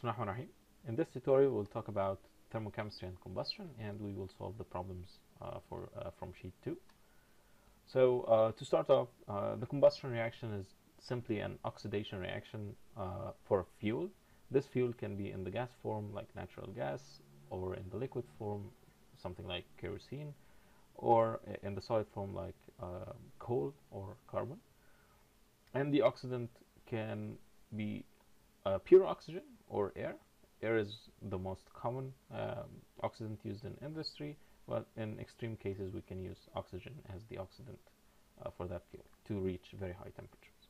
Bismillahirrahmanirrahim. In this tutorial, we'll talk about thermochemistry and combustion, and we will solve the problems from sheet 2. So to start off, the combustion reaction is simply an oxidation reaction for a fuel. This fuel can be in the gas form, like natural gas, or in the liquid form, something like kerosene, or in the solid form, like coal or carbon. And the oxidant can be pure oxygen or air. Air is the most common oxidant used in industry, but in extreme cases we can use oxygen as the oxidant for that fuel to reach very high temperatures.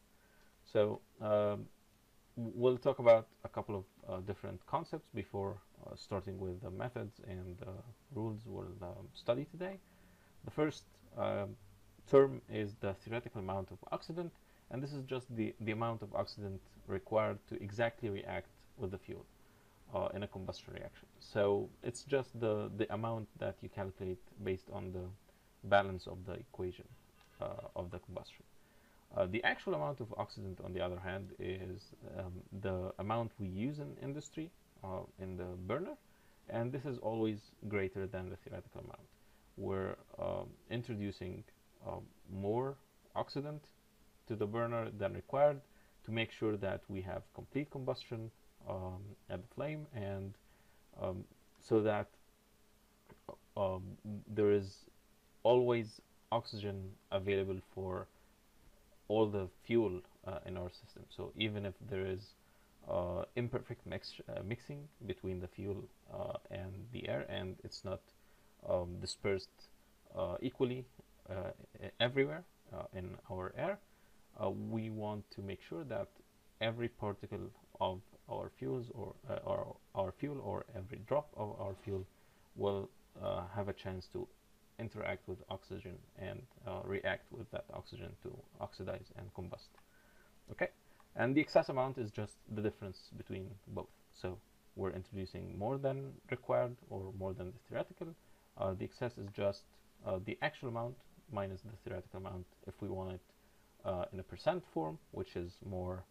So we'll talk about a couple of different concepts before starting with the methods and the rules we'll study today. The first term is the theoretical amount of oxidant, and this is just the amount of oxidant required to exactly react with the fuel in a combustion reaction. So it's just the amount that you calculate based on the balance of the equation of the combustion. The actual amount of oxidant, on the other hand, is the amount we use in industry in the burner, and this is always greater than the theoretical amount. We're introducing more oxidant to the burner than required to make sure that we have complete combustion at the flame, and so that there is always oxygen available for all the fuel in our system. So even if there is imperfect mixing between the fuel and the air, and it's not dispersed equally everywhere in our air, we want to make sure that every particle of our fuels or our fuel, or every drop of our fuel, will have a chance to interact with oxygen and react with that oxygen to oxidize and combust. Okay, and the excess amount is just the difference between both. So we're introducing more than required or more than the theoretical. The excess is just the actual amount minus the theoretical amount if we want it in a percent form, which is more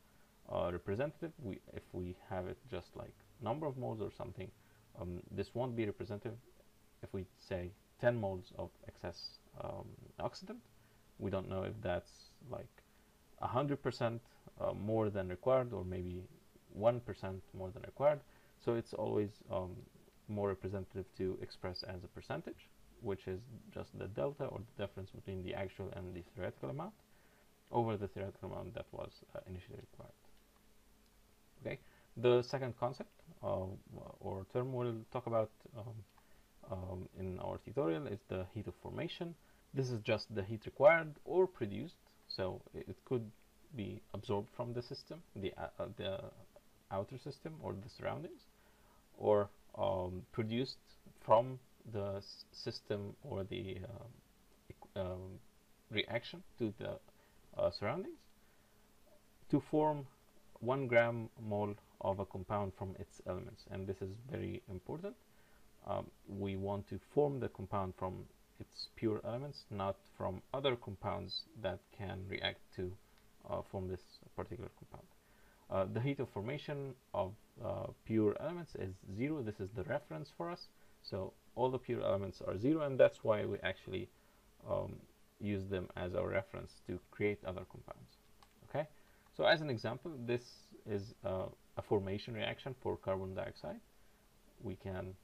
representative. If we have it just like number of moles or something, this won't be representative. If we say 10 moles of excess oxidant, we don't know if that's like 100% more than required, or maybe 1% more than required. So it's always more representative to express as a percentage, which is just the delta, or the difference between the actual and the theoretical amount over the theoretical amount that was initially required. Okay, the second concept or term we'll talk about in our tutorial is the heat of formation. This is just the heat required or produced, so it could be absorbed from the system, the outer system or the surroundings, or produced from the system or the reaction to the surroundings to form 1 gram mole of a compound from its elements. And this is very important. We want to form the compound from its pure elements, not from other compounds that can react to form this particular compound. The heat of formation of pure elements is 0. This is the reference for us. So all the pure elements are 0, and that's why we actually use them as our reference to create other compounds. Okay, so as an example, this is a formation reaction for carbon dioxide. We can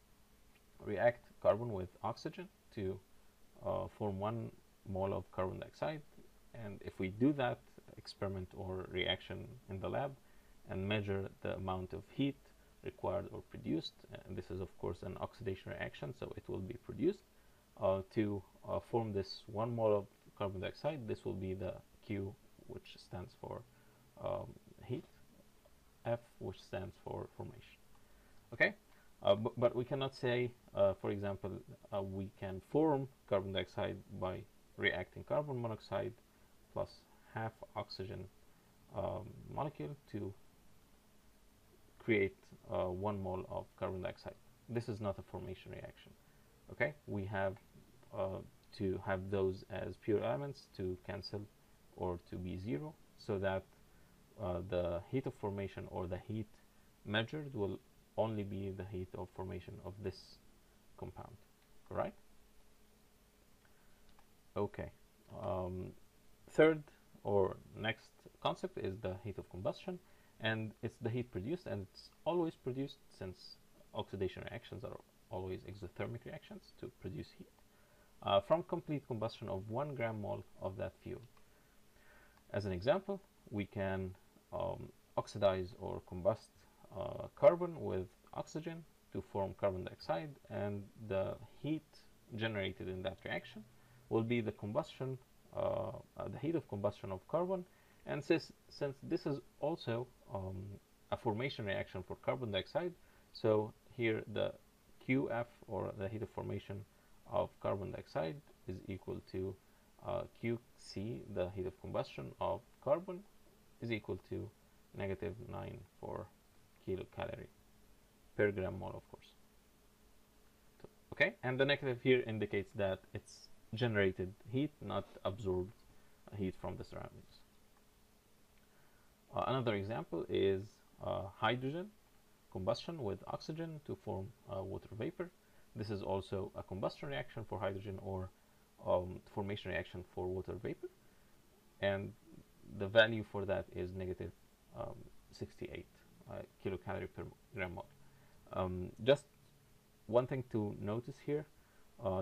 react carbon with oxygen to form 1 mole of carbon dioxide, and if we do that experiment or reaction in the lab and measure the amount of heat required or produced, and this is of course an oxidation reaction, so it will be produced to form this 1 mole of carbon dioxide. This will be the Q, which stands for heat, F, which stands for formation. Okay, but we cannot say, for example, we can form carbon dioxide by reacting carbon monoxide plus half oxygen molecule to create 1 mole of carbon dioxide. This is not a formation reaction. Okay, we have to have those as pure elements to cancel or to be 0, so that the heat of formation or the heat measured will only be the heat of formation of this compound, right? Okay. Um, Third or next concept is the heat of combustion, and it's the heat produced, and it's always produced since oxidation reactions are always exothermic reactions to produce heat from complete combustion of 1 gram mole of that fuel. As an example, we can oxidize or combust carbon with oxygen to form carbon dioxide, and the heat generated in that reaction will be the combustion, the heat of combustion of carbon. And since this is also a formation reaction for carbon dioxide, so here the QF, or the heat of formation of carbon dioxide, is equal to QC, the heat of combustion of carbon, is equal to negative 9.4 kilocalorie per gram mole, of course. So, okay, and the negative here indicates that it's generated heat, not absorbed heat from the surroundings. Another example is hydrogen combustion with oxygen to form water vapor. This is also a combustion reaction for hydrogen, or formation reaction for water vapor, and the value for that is negative 68 kilocalorie per gram mole. Just one thing to notice here,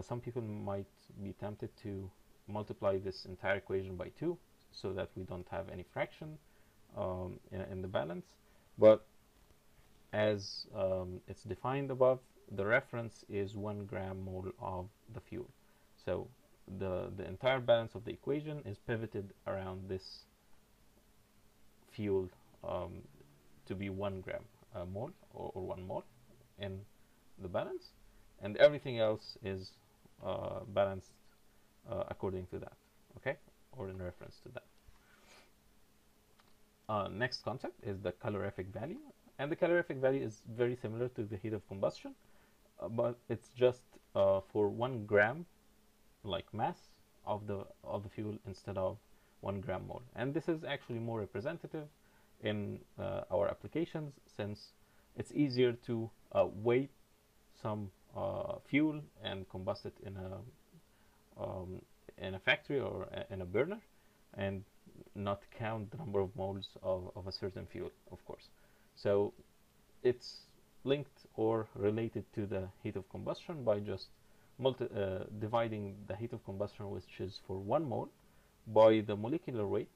some people might be tempted to multiply this entire equation by 2 so that we don't have any fraction in the balance, but as it's defined above, the reference is 1 gram mole of the fuel. So the entire balance of the equation is pivoted around this fuel to be 1 gram mole, or 1 mole in the balance, and everything else is balanced according to that, okay, or in reference to that. Next concept is the calorific value, and the calorific value is very similar to the heat of combustion, but it's just for 1 gram like mass of the fuel instead of 1 gram mole, and this is actually more representative in our applications, since it's easier to weigh some fuel and combust it in a factory or in a burner, and not count the number of moles of a certain fuel, of course. So it's linked or related to the heat of combustion by just dividing the heat of combustion, which is for 1 mole, by the molecular weight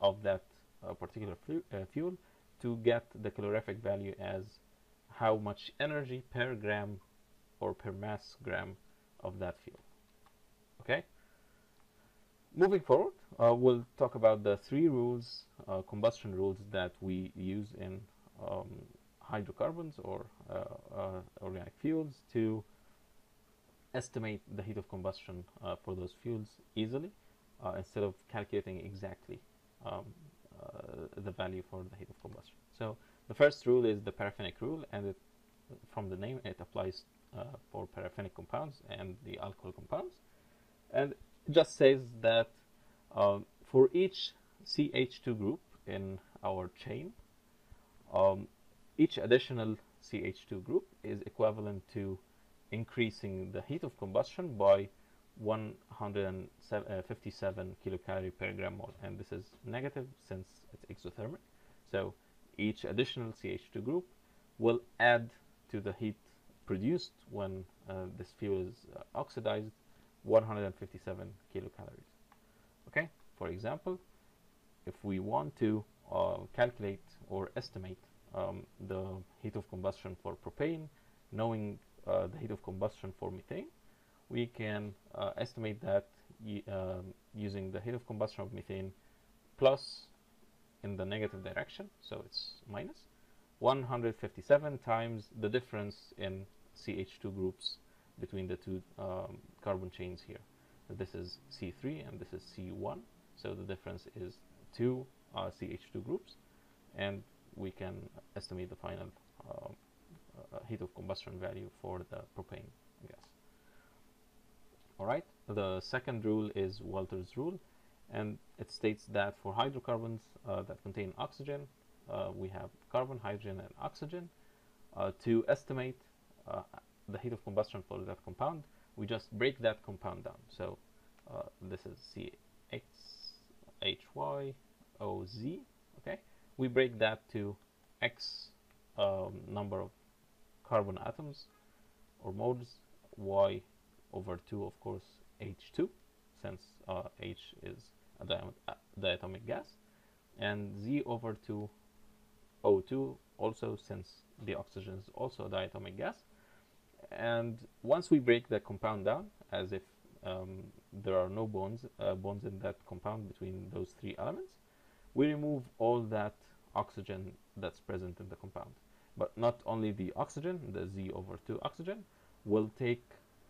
of that particular fuel, to get the calorific value as how much energy per gram or per mass gram of that fuel. Okay. Moving forward, we'll talk about the 3 rules, combustion rules, that we use in hydrocarbons or organic fuels to estimate the heat of combustion for those fuels easily, instead of calculating exactly the value for the heat of combustion. So the first rule is the paraffinic rule, and from the name it applies for paraffinic compounds and the alcohol compounds, and it just says that for each CH2 group in our chain, each additional CH2 group is equivalent to increasing the heat of combustion by 157 kilocalorie per gram mole, and this is negative since it's exothermic. So each additional CH2 group will add to the heat produced when this fuel is oxidized 157 kilocalories. Okay, for example, if we want to calculate or estimate the heat of combustion for propane, knowing the heat of combustion for methane, we can estimate that using the heat of combustion of methane plus in the negative direction, so it's minus 157 times the difference in CH2 groups between the two carbon chains here. So this is C3 and this is C1, so the difference is 2 CH2 groups, and we can estimate the final heat of combustion value for the propane gas. Alright, the second rule is Werners Rule, and it states that for hydrocarbons that contain oxygen, we have carbon, hydrogen, and oxygen. To estimate the heat of combustion for that compound, we just break that compound down. So this is CHYOZ. Okay, we break that to X number of carbon atoms or moles, Y over 2, of course, H2, since H is a diatomic gas, and Z over 2 O2, also since the oxygen is also a diatomic gas. And once we break the compound down, as if there are no bonds in that compound between those three elements, we remove all that oxygen that's present in the compound. But not only the oxygen, the Z over 2 oxygen, will take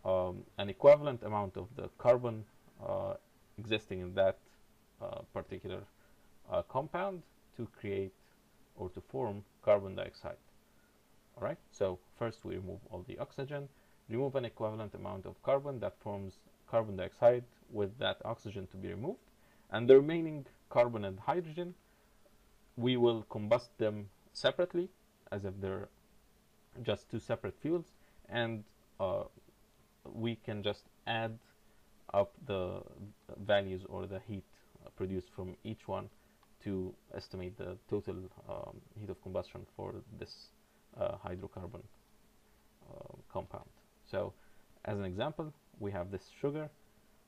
an equivalent amount of the carbon existing in that particular compound to create or to form carbon dioxide. All right, so first we remove all the oxygen, remove an equivalent amount of carbon that forms carbon dioxide with that oxygen to be removed, and the remaining carbon and hydrogen, we will combust them separately as if they're just two separate fuels, and we can just add up the values or the heat produced from each one to estimate the total heat of combustion for this hydrocarbon compound. So as an example, we have this sugar,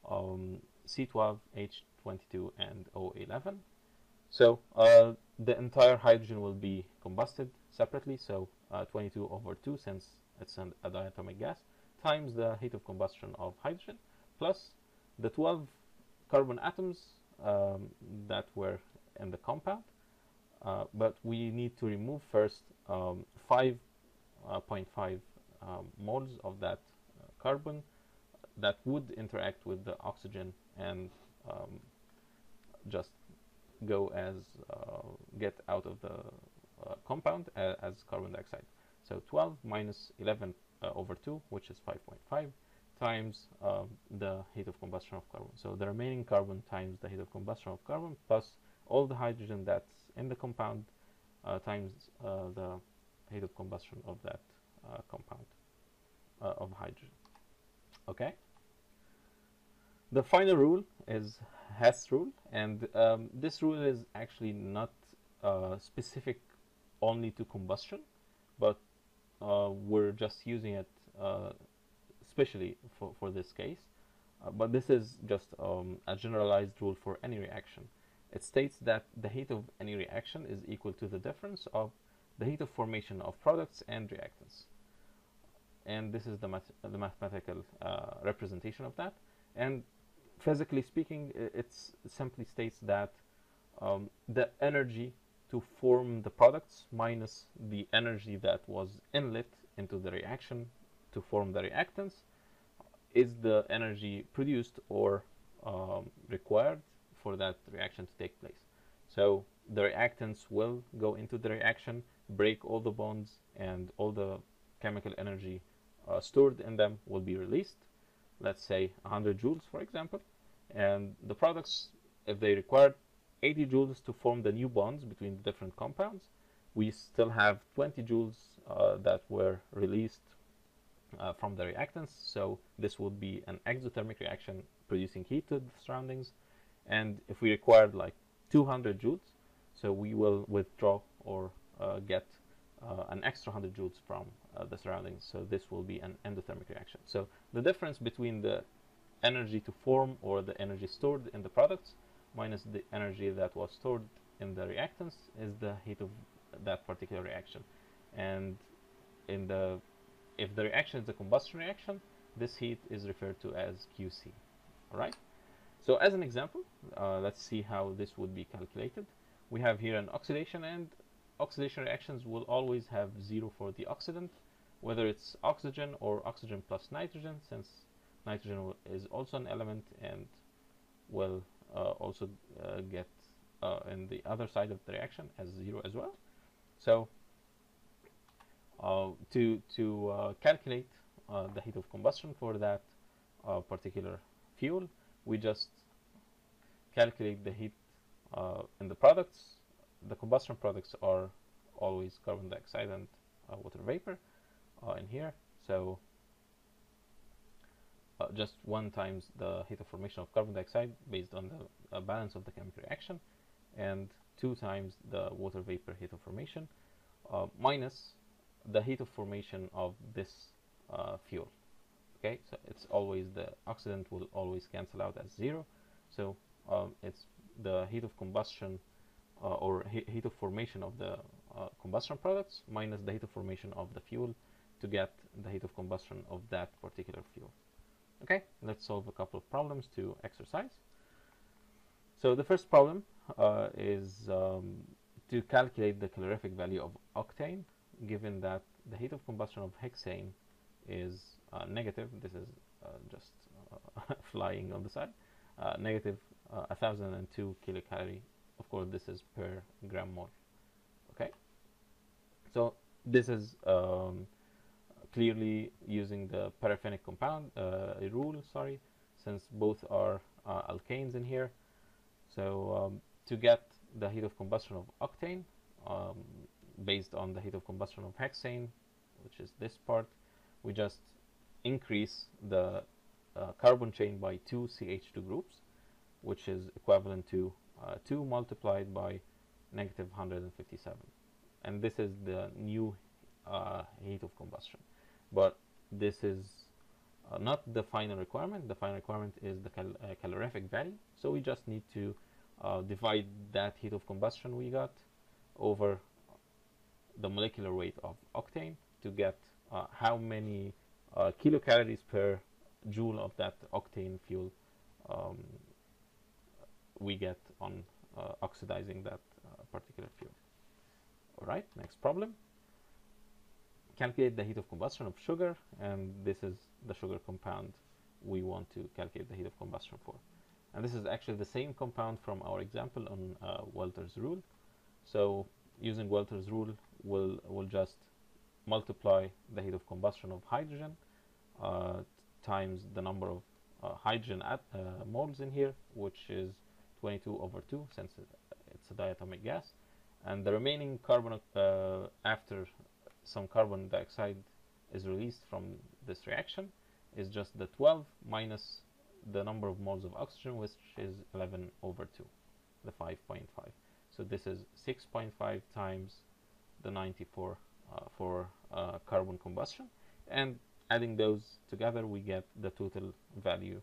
C12, H22, and O11. So the entire hydrogen will be combusted separately, so 22 over 2, since it's a diatomic gas, times the heat of combustion of hydrogen, plus the 12 carbon atoms that were in the compound. But we need to remove first 5.5 moles of that carbon that would interact with the oxygen and just go as get out of the compound as carbon dioxide. So 12 minus 11 over 2, which is 5.5, times the heat of combustion of carbon. So the remaining carbon times the heat of combustion of carbon plus all the hydrogen that's in the compound times the heat of combustion of that compound of hydrogen. Okay. The final rule is Hess rule, and this rule is actually not specific only to combustion, but we're just using it especially for this case. But this is just a generalized rule for any reaction. It states that the heat of any reaction is equal to the difference of the heat of formation of products and reactants. And this is the mathematical representation of that. And physically speaking, it simply states that the energy to form the products minus the energy that was inlet into the reaction to form the reactants is the energy produced or required for that reaction to take place. So the reactants will go into the reaction, break all the bonds, and all the chemical energy stored in them will be released. Let's say 100 joules, for example. And the products, if they require 80 joules to form the new bonds between the different compounds, we still have 20 joules that were released from the reactants. So this would be an exothermic reaction producing heat to the surroundings. And if we required like 200 joules, so we will withdraw or get an extra 100 joules from the surroundings. So this will be an endothermic reaction. So the difference between the energy to form or the energy stored in the products minus the energy that was stored in the reactants is the heat of that particular reaction. And if the reaction is a combustion reaction, this heat is referred to as QC. All right. So as an example, let's see how this would be calculated. We have here an oxidation, and oxidation reactions will always have 0 for the oxidant, whether it's oxygen or oxygen plus nitrogen, since nitrogen is also an element and will also get in the other side of the reaction as 0 as well. So to calculate the heat of combustion for that particular fuel, we just calculate the heat in the products the combustion products are always carbon dioxide and water vapor in here. So just 1 times the heat of formation of carbon dioxide based on the balance of the chemical reaction, and 2 times the water vapor heat of formation minus the heat of formation of this fuel. Okay, so it's always, the oxidant will always cancel out as 0. So it's the heat of combustion or heat of formation of the combustion products minus the heat of formation of the fuel to get the heat of combustion of that particular fuel. Okay, let's solve a couple of problems to exercise. So the first problem is to calculate the calorific value of octane, given that the heat of combustion of hexane is negative. This is just flying on the side. Negative 1002 kilocalorie. Of course, this is per gram mole. Okay, so this is clearly using the paraffinic compound rule, sorry, since both are alkanes in here. So to get the heat of combustion of octane based on the heat of combustion of hexane, which is this part, we just increase the carbon chain by 2 CH2 groups, which is equivalent to 2 multiplied by negative 157. And this is the new heat of combustion. But this is not the final requirement. The final requirement is the calorific value. So we just need to divide that heat of combustion we got over the molecular weight of octane to get how many kilocalories per joule of that octane fuel we get on oxidizing that particular fuel. All right, next problem. Calculate the heat of combustion of sugar, and this is the sugar compound we want to calculate the heat of combustion for. And this is actually the same compound from our example on Werners Rule. So using Werners Rule, we'll just multiply the heat of combustion of hydrogen times the number of hydrogen moles in here, which is 22 over 2, since it's a diatomic gas. And the remaining carbon, after some carbon dioxide is released from this reaction, is just the 12 minus the number of moles of oxygen, which is 11 over 2, the 5.5. So this is 6.5 times the 94 for carbon combustion. And adding those together, we get the total value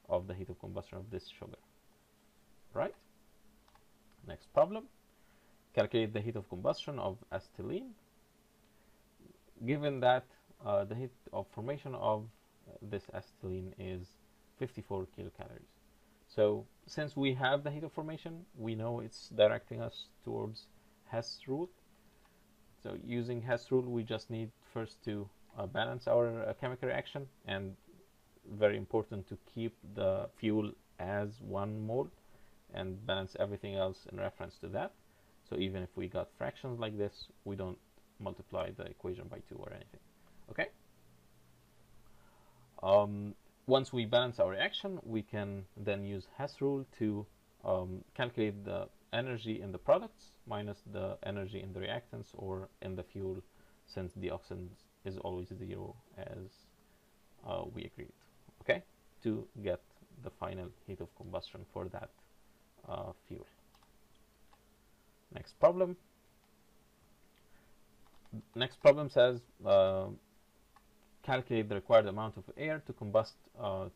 of the heat of combustion of this sugar. Right? Next problem. Calculate the heat of combustion of acetylene, given that the heat of formation of this acetylene is 54 kilocalories. So since we have the heat of formation, we know it's directing us towards Hess rule. So using Hess rule, we just need first to balance our chemical reaction, and very important to keep the fuel as 1 mole and balance everything else in reference to that. So even if we got fractions like this, we don't multiply the equation by 2 or anything. Okay? Once we balance our reaction, we can then use Hess rule to calculate the energy in the products minus the energy in the reactants or in the fuel, since the oxidant is always 0 as we agreed. Okay? To get the final heat of combustion for that fuel. Next problem. Next problem says calculate the required amount of air to combust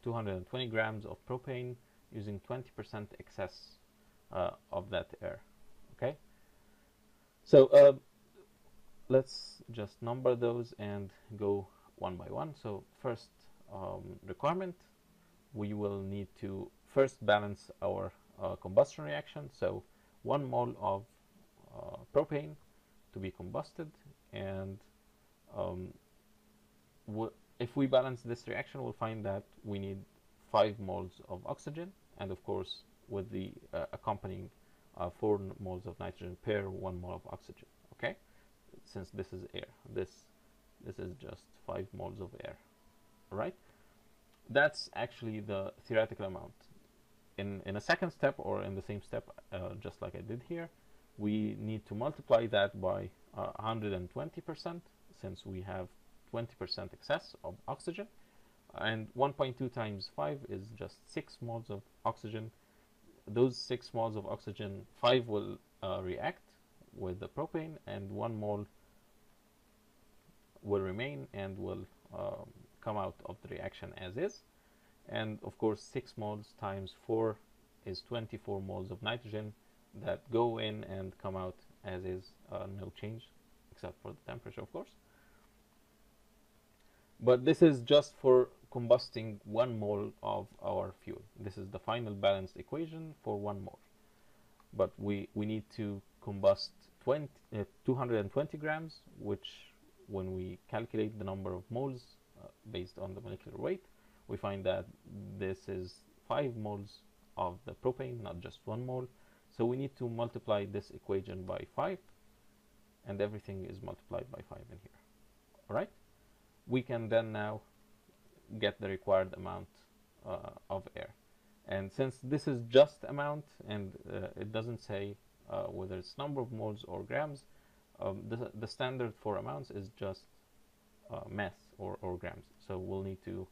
220 grams of propane using 20% excess of that air. Okay, so let's just number those and go one by one. So first requirement, we will need to first balance our combustion reaction. So 1 mole of propane to be combusted, and if we balance this reaction, we'll find that we need 5 moles of oxygen, and of course with the accompanying 4 moles of nitrogen per 1 mole of oxygen. Okay, since this is air, this is just 5 moles of air. All right, that's actually the theoretical amount. In a second step, or in the same step, just like I did here, we need to multiply that by 120%, since we have 20% excess of oxygen, and 1.2 times 5 is just 6 moles of oxygen. Those 6 moles of oxygen, 5 will react with the propane, and 1 mole will remain and will come out of the reaction as is. And of course 6 moles times 4 is 24 moles of nitrogen that go in and come out as is, no change except for the temperature, of course. But this is just for combusting 1 mole of our fuel. This is the final balanced equation for 1 mole. But we need to combust 220 grams, which when we calculate the number of moles based on the molecular weight, we find that this is 5 moles of the propane, not just 1 mole. So we need to multiply this equation by 5, and everything is multiplied by 5 in here. Alright? We can then now get the required amount of air. And since this is just amount, and it doesn't say whether it's number of moles or grams, the standard for amounts is just mass or grams. So we'll need to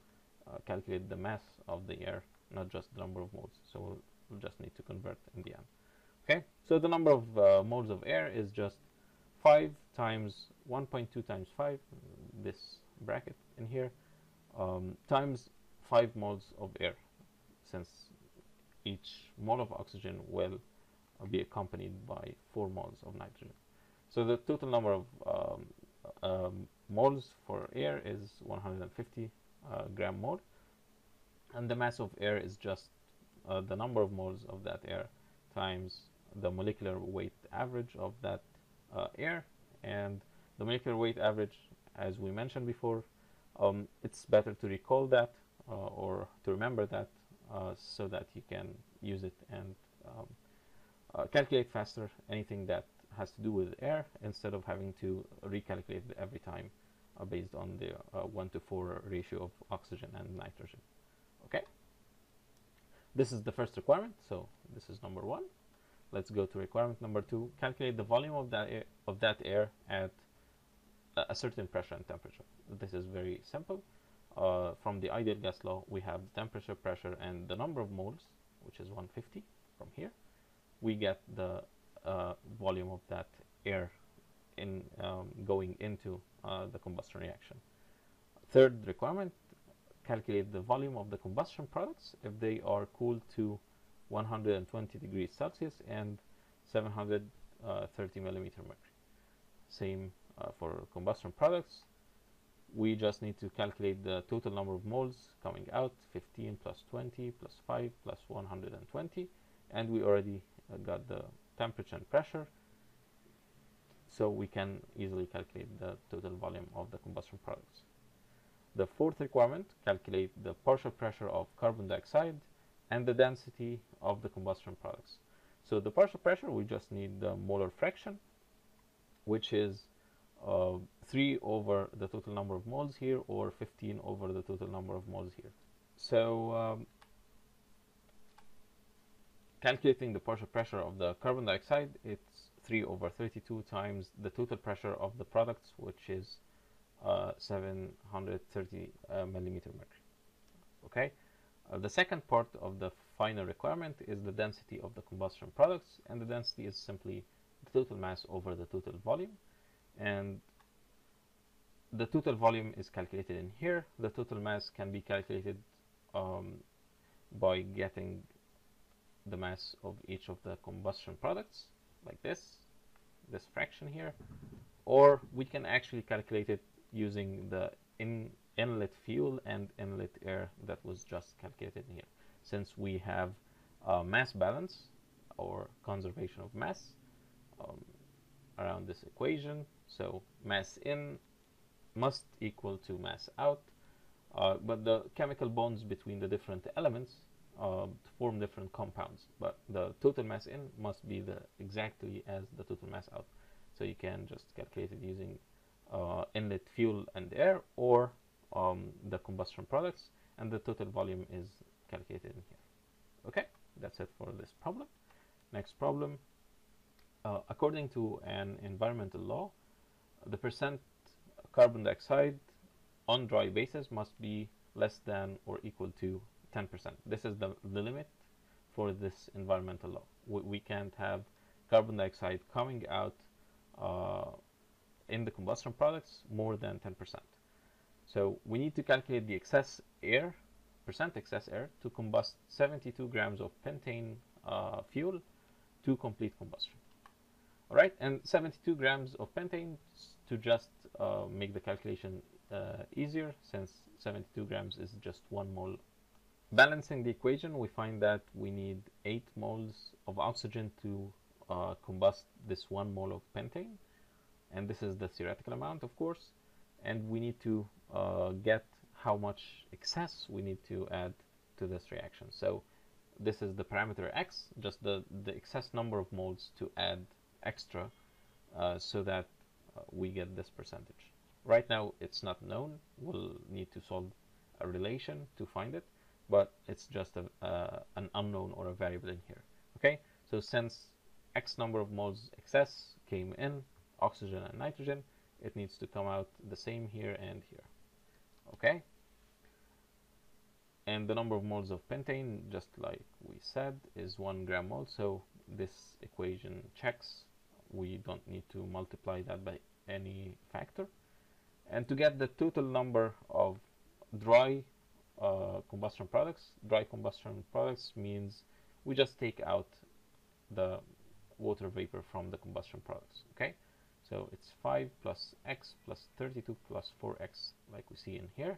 calculate the mass of the air, not just the number of moles. So we'll just need to convert in the end. Okay, so the number of moles of air is just 5 times 1.2 times 5, this bracket in here, times 5 moles of air, since each mole of oxygen will be accompanied by 4 moles of nitrogen. So the total number of moles for air is 150 gram mole, and the mass of air is just the number of moles of that air times the molecular weight average of that air. And the molecular weight average, as we mentioned before, it's better to recall that or to remember that so that you can use it and calculate faster anything that has to do with air, instead of having to recalculate it every time based on the 1:4 ratio of oxygen and nitrogen. Okay, this is the first requirement, so this is number 1. Let's go to requirement number 2. Calculate the volume of that air at a certain pressure and temperature. This is very simple. From the ideal gas law, we have the temperature, pressure, and the number of moles, which is 150. From here, we get the volume of that air in going into the combustion reaction. Third requirement, calculate the volume of the combustion products if they are cooled to 120 degrees Celsius and 730 millimeter mercury. Same for combustion products. We just need to calculate the total number of moles coming out, 15 plus 20 plus 5 plus 120, and we already got the temperature and pressure, so we can easily calculate the total volume of the combustion products. The fourth requirement, calculate the partial pressure of carbon dioxide and the density of the combustion products. So the partial pressure, we just need the molar fraction, which is 3 over the total number of moles here, or 15 over the total number of moles here. So calculating the partial pressure of the carbon dioxide, it's 3 over 32 times the total pressure of the products, which is 730 millimeter mercury. Okay. The second part of the final requirement is the density of the combustion products, and the density is simply the total mass over the total volume, and the total volume is calculated in here. The total mass can be calculated by getting the mass of each of the combustion products, like this fraction here, or we can actually calculate it using the inlet fuel and inlet air that was just calculated here, since we have mass balance or conservation of mass around this equation. So mass in must equal to mass out, but the chemical bonds between the different elements form different compounds, but the total mass in must be exactly as the total mass out. So you can just calculate it using inlet fuel and air, or the combustion products, and the total volume is calculated in here. Okay, that's it for this problem. Next problem, According to an environmental law, the percent carbon dioxide on dry basis must be less than or equal to 10%. This is the limit for this environmental law. We can't have carbon dioxide coming out uh, in the combustion products more than 10%. So we need to calculate the excess air, percent excess air, to combust 72 grams of pentane fuel to complete combustion. All right, and 72 grams of pentane to just make the calculation easier, since 72 grams is just 1 mole. Balancing the equation, we find that we need 8 moles of oxygen to combust this 1 mole of pentane, and this is the theoretical amount, of course, and we need to get how much excess we need to add to this reaction. So this is the parameter x, just the excess number of moles to add extra so that we get this percentage. Right now it's not known. We'll need to solve a relation to find it, but it's just an unknown or a variable in here. Okay, so since x number of moles excess came in, oxygen and nitrogen, it needs to come out the same here and here. Okay, and the number of moles of pentane, just like we said, is 1 gram mole, so this equation checks. We don't need to multiply that by any factor. And to get the total number of dry combustion products, dry combustion products means we just take out the water vapor from the combustion products. Okay, so it's 5 plus x plus 32 plus 4x, like we see in here.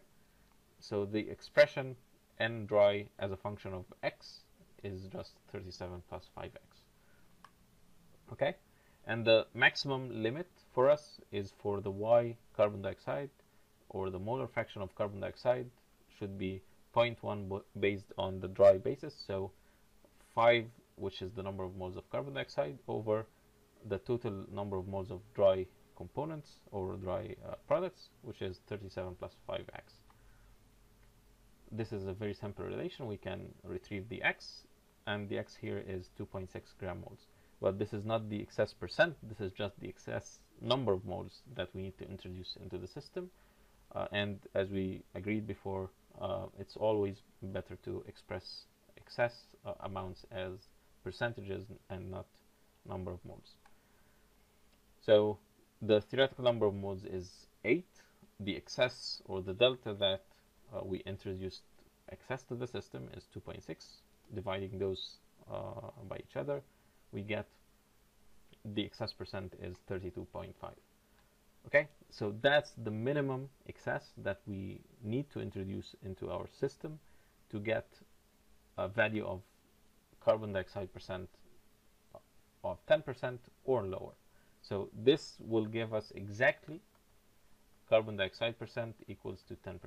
So the expression n dry as a function of x is just 37 plus 5x. Okay, and the maximum limit for us is for the y carbon dioxide, or the molar fraction of carbon dioxide should be 0.1 based on the dry basis, so 5, which is the number of moles of carbon dioxide, over the total number of moles of dry components or dry products, which is 37 plus 5x. This is a very simple relation. We can retrieve the x, and the x here is 2.6 gram moles. But this is not the excess percent, this is just the excess number of moles that we need to introduce into the system. And as we agreed before, it's always better to express excess amounts as percentages and not number of moles. So the theoretical number of moles is 8. The excess, or the delta that we introduced excess to the system, is 2.6. Dividing those by each other, we get the excess percent is 32.5. Okay, so that's the minimum excess that we need to introduce into our system to get a value of carbon dioxide percent of 10% or lower. So this will give us exactly carbon dioxide percent equals to 10%.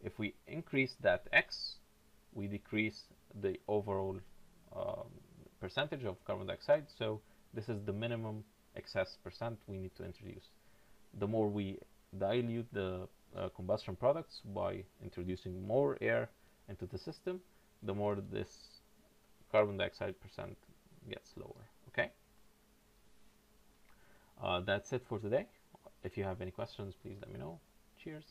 If we increase that x, we decrease the overall percentage of carbon dioxide, so this is the minimum excess percent we need to introduce. The more we dilute the combustion products by introducing more air into the system, the more this carbon dioxide percent gets lower. Okay, that's it for today. If you have any questions, please let me know. Cheers.